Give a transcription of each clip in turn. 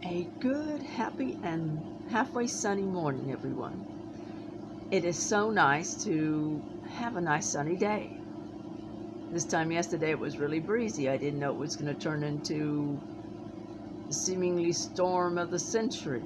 A good, happy, and halfway sunny morning, everyone. It is so nice to have a nice sunny day. This time yesterday it was really breezy. I didn't know it was going to turn into the seemingly storm of the century.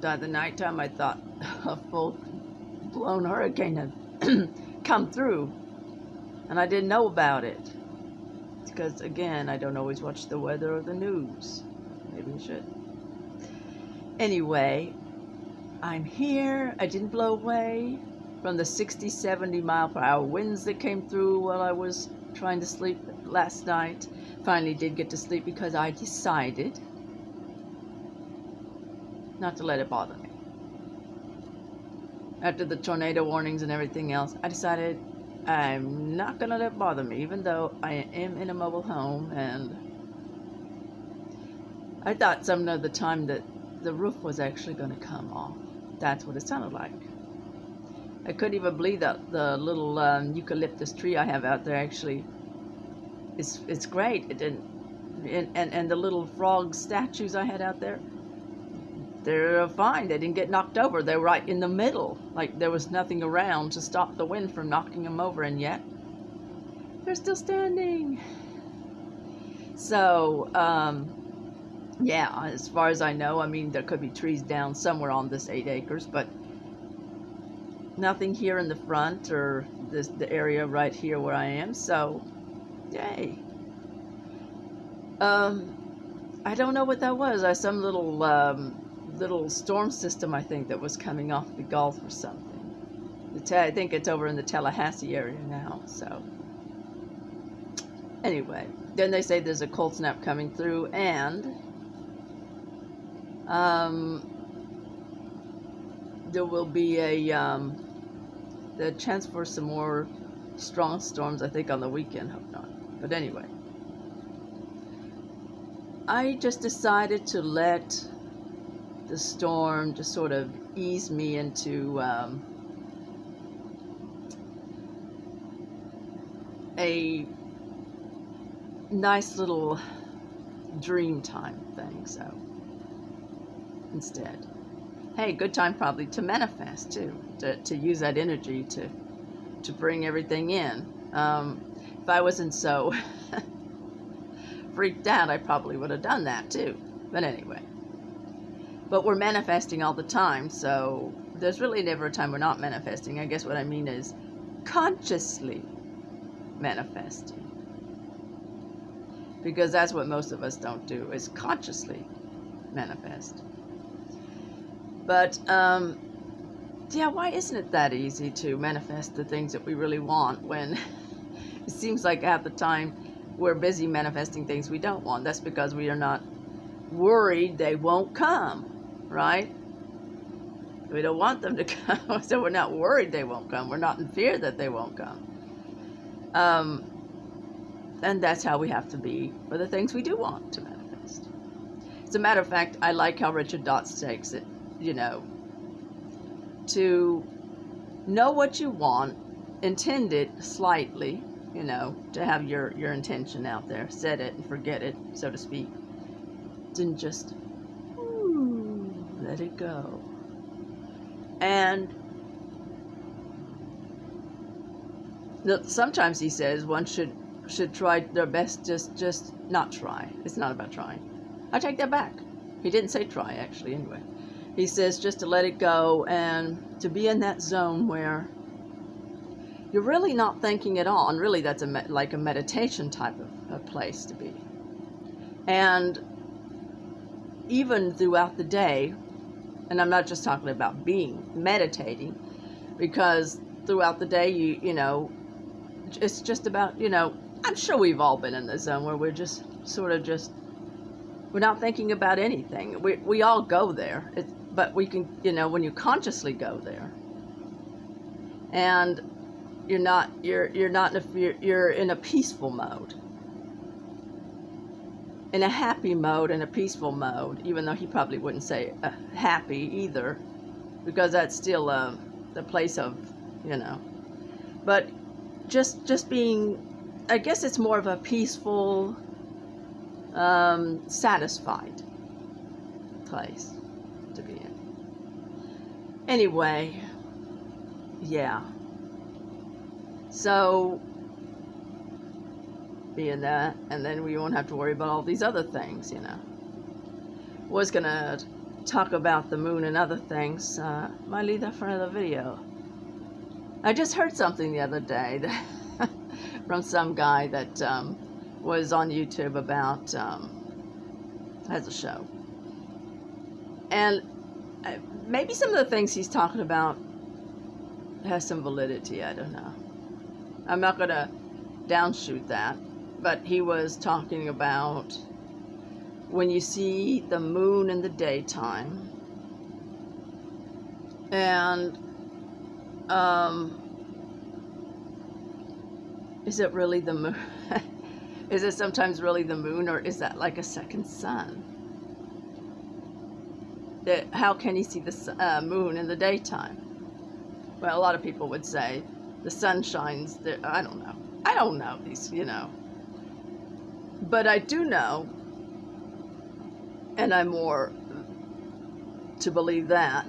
By the nighttime I thought a full-blown hurricane had come through, and I didn't know about it. Because, again, I don't always watch the weather or the news. Maybe I should. Anyway, I'm here. I didn't blow away from the 60, 70 mile per hour winds that came through while I was trying to sleep last night. Finally did get to sleep because I decided not to let it bother me. After the tornado warnings and everything else, I decided I'm not going to let it bother me, even though I am in a mobile home, and I thought some of the time that the roof was actually going to come off. That's what it sounded like. I couldn't even believe that the little eucalyptus tree I have out there actually it's great. It didn't, and the little frog statues I had out there, they're fine. They didn't get knocked over. They're right in the middle. Like there was nothing around to stop the wind from knocking them over, and yet they're still standing. So, yeah, as far as I know, I mean, there could be trees down somewhere on this 8 acres, but nothing here in the front or the area right here where I am. So, yay. I don't know what that was. Some little storm system, I think, that was coming off the Gulf or something. I think it's over in the Tallahassee area now. So, anyway, then they say there's a cold snap coming through, and there will be the chance for some more strong storms, I think, on the weekend. Hope not. But anyway, I just decided to let the storm just sort of ease me into a nice little dream time thing. So instead, hey, good time probably to manifest too, to use that energy to bring everything in. If I wasn't so freaked out, I probably would have done that too. But anyway, but we're manifesting all the time, so there's really never a time we're not manifesting. I guess what I mean is consciously manifesting, because that's what most of us don't do, is consciously manifest. But yeah, why isn't it that easy to manifest the things that we really want when it seems like half the time we're busy manifesting things we don't want? That's because we are not worried they won't come, right? We don't want them to come, so we're not worried they won't come. We're not in fear that they won't come. And that's how we have to be for the things we do want to manifest. As a matter of fact, I like how Richard Dotz takes it, to know what you want, intend it slightly, to have your intention out there, set it and forget it, so to speak. Then just let it go. And sometimes he says one should try their best, just not try. It's not about trying. I take that back. He didn't say try, actually, anyway. He says just to let it go and to be in that zone where you're really not thinking at all. And really that's like a meditation type of place to be. And even throughout the day, and I'm not just talking about meditating, because throughout the day, you know, it's just about, I'm sure we've all been in the zone where we're just sort of we're not thinking about anything. We all go there, but we can, when you consciously go there, and you're in a peaceful mode, in a happy mode, in a peaceful mode, even though he probably wouldn't say happy either, because that's still the place of, but just being, I guess it's more of a peaceful, satisfied place to be in. Anyway, yeah. So, being that, and then we won't have to worry about all these other things, you know. Was gonna talk about the moon and other things. Might leave that for another video. I just heard something the other day that from some guy that was on YouTube about has a show, and maybe some of the things he's talking about has some validity. I don't know. I'm not gonna downshoot that, but he was talking about when you see the moon in the daytime, and is it really the moon? Is it sometimes really the moon, or is that like a second sun? How can you see the moon in the daytime? Well, a lot of people would say the sun shines there. I don't know. I don't know these, you know. But I do know, and I'm more to believe that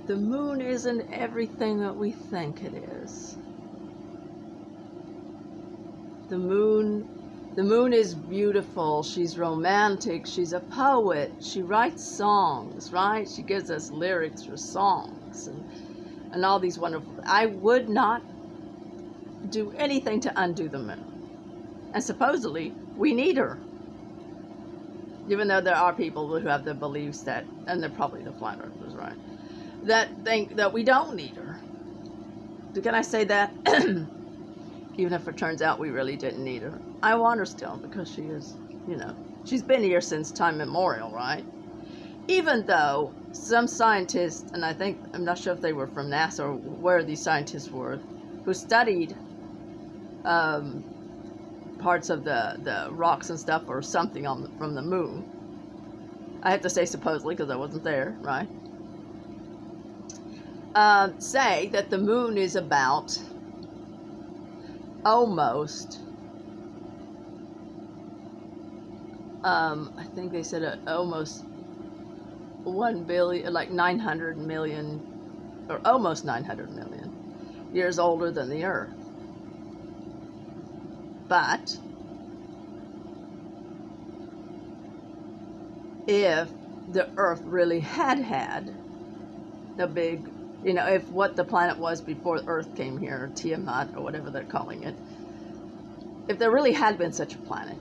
the moon isn't everything that we think it is. The moon is beautiful. She's romantic. She's a poet. She writes songs, right? She gives us lyrics for songs and all these wonderful. I would not do anything to undo the moon. And supposedly, we need her. Even though there are people who have the beliefs that, and they're probably the flat earthers, right, that think that we don't need her. Can I say that? Even if it turns out we really didn't need her. I want her still because she is, you know, she's been here since time immemorial, right? Even though some scientists, and I'm not sure if they were from NASA or where these scientists were, who studied parts of the rocks and stuff or something from the moon. I have to say supposedly because I wasn't there, right? Say that the moon is about almost, I think they said almost 1 billion, like 900 million, or almost 900 million years older than the Earth. But if the Earth really had a big, you know, if what the planet was before Earth came here, Tiamat, or whatever they're calling it, if there really had been such a planet,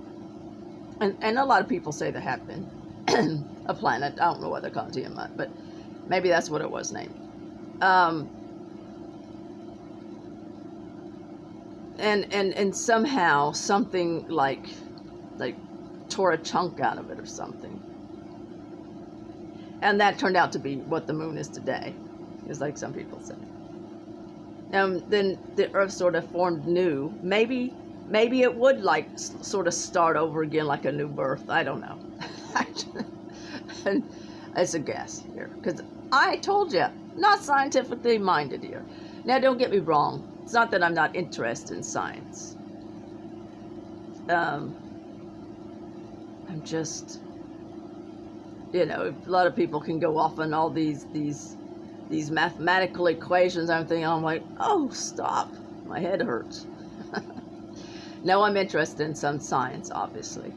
and a lot of people say there have been a planet, I don't know what they're called, Tiamat, but maybe that's what it was named. And somehow something like tore a chunk out of it or something. And that turned out to be what the moon is today, is like some people say. Then the Earth sort of formed new. Maybe it would like sort of start over again like a new birth. I don't know. And it's a guess here. Because I told you, not scientifically minded here. Now don't get me wrong. It's not that I'm not interested in science. I'm just, you know, a lot of people can go off on all these mathematical equations. I'm like, oh, stop. My head hurts. No, I'm interested in some science, obviously.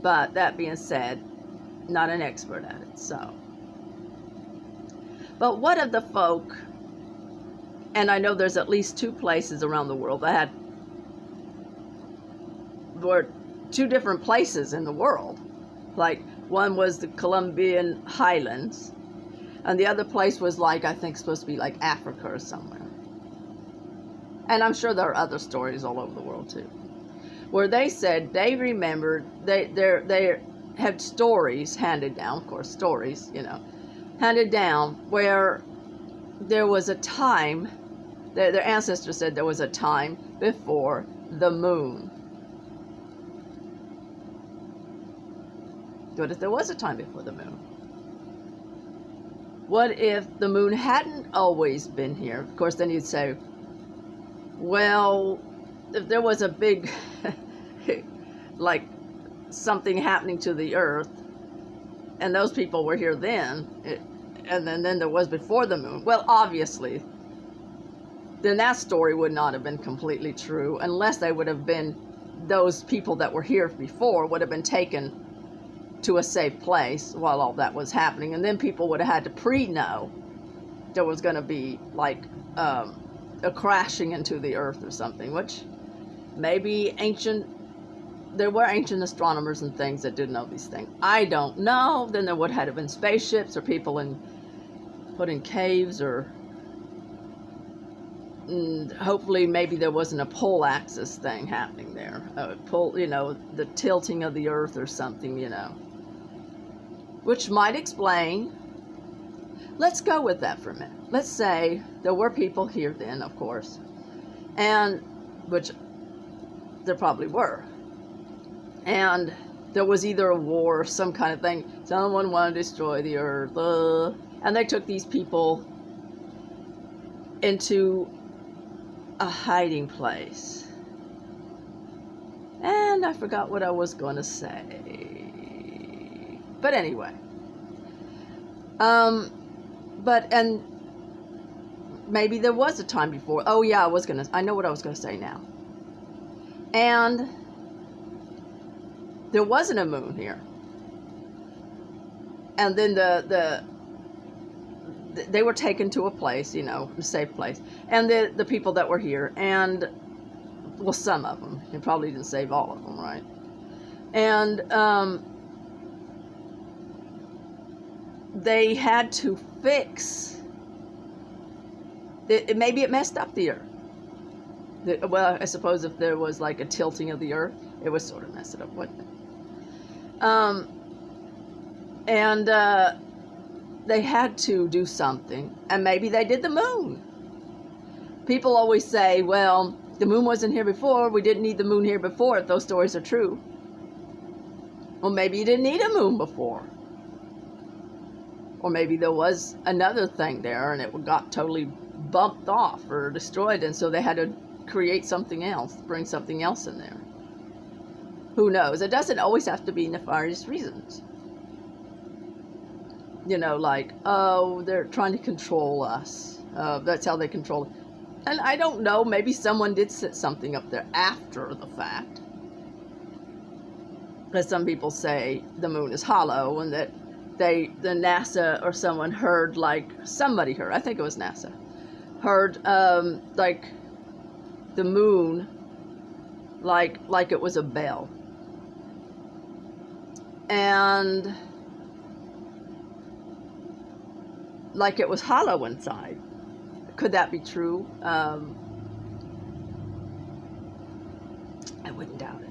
But that being said, not an expert at it, so. But what of the folk, and I know there's at least 2 places around the world that were 2 different places in the world. Like, one was the Colombian Highlands, and the other place was like, I think supposed to be like Africa or somewhere. And I'm sure there are other stories all over the world too, where they said they remembered, they had stories handed down, of course, stories, you know, handed down where there was a time, their ancestors said there was a time before the moon. What if there was a time before the moon? What if the moon hadn't always been here? Of course, then you'd say, well, if there was a big, like, something happening to the earth, and those people were here then, and then there was before the moon. Well, obviously, then that story would not have been completely true, unless they would have been, those people that were here before would have been taken to a safe place while all that was happening, and then people would have had to pre-know there was going to be like a crashing into the earth or something, which maybe there were ancient astronomers and things that did know these things. I don't know. Then there would have been spaceships or people put in caves, or hopefully maybe there wasn't a pole axis thing happening there. The tilting of the earth or something, which might explain. Let's go with that for a minute. Let's say there were people here then, of course, and which there probably were. And there was either a war or some kind of thing. Someone wanted to destroy the earth. And they took these people into a hiding place. And I forgot what I was going to say. But anyway. And maybe there was a time before. Oh yeah, I know what I was going to say now. And there wasn't a moon here. And then they were taken to a place, a safe place. And the people that were here, and, well, some of them. You probably didn't save all of them, right? And they had to fix it. Maybe it messed up the earth. Well, I suppose if there was like a tilting of the earth, it would sort of mess it up, wouldn't it? They had to do something, and maybe they did the moon. People always say, well, the moon wasn't here before, we didn't need the moon here before, if those stories are true. Well, maybe you didn't need a moon before. Or maybe there was another thing there, and it got totally bumped off or destroyed, and so they had to create something else, bring something else in there. Who knows? It doesn't always have to be nefarious reasons. Like, oh, they're trying to control us. That's how they control it. And I don't know, maybe someone did set something up there after the fact. As some people say, the moon is hollow, and that the NASA or someone heard, somebody heard, I think it was NASA, heard, the moon, like it was a bell. And like it was hollow inside. Could that be true? I wouldn't doubt it.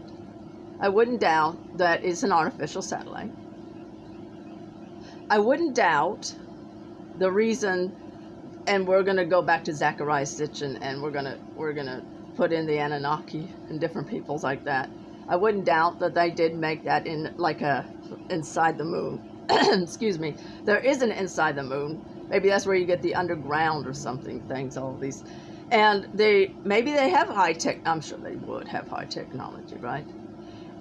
I wouldn't doubt that it's an artificial satellite. I wouldn't doubt the reason, and we're going to go back to Zecharia Sitchin, and we're gonna put in the Anunnaki and different peoples like that. I wouldn't doubt that they did make that in inside the moon. Excuse me. There is an inside the moon. Maybe that's where you get the underground or something things, all of these. And maybe they have high tech, I'm sure they would have high technology, right?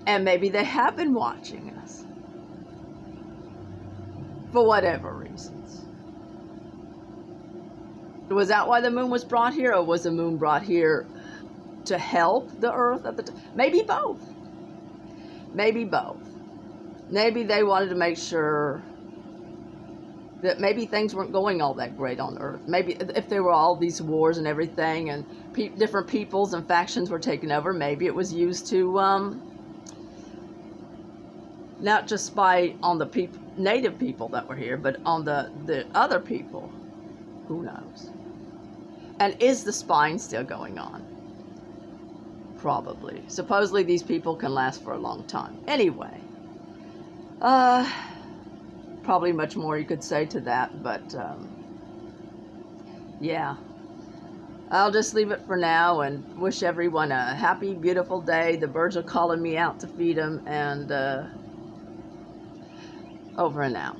And maybe they have been watching us. For whatever reasons. Was that why the moon was brought here, or was the moon brought here to help the earth at the time? Maybe both. Maybe both. Maybe they wanted to make sure that maybe things weren't going all that great on Earth. Maybe if there were all these wars and everything, and different peoples and factions were taken over, maybe it was used to not just spy on the native people that were here, but on the other people. Who knows? And is the spying still going on? Probably. Supposedly these people can last for a long time. Anyway. Probably much more you could say to that, but yeah. I'll just leave it for now and wish everyone a happy, beautiful day. The birds are calling me out to feed them, and over and out.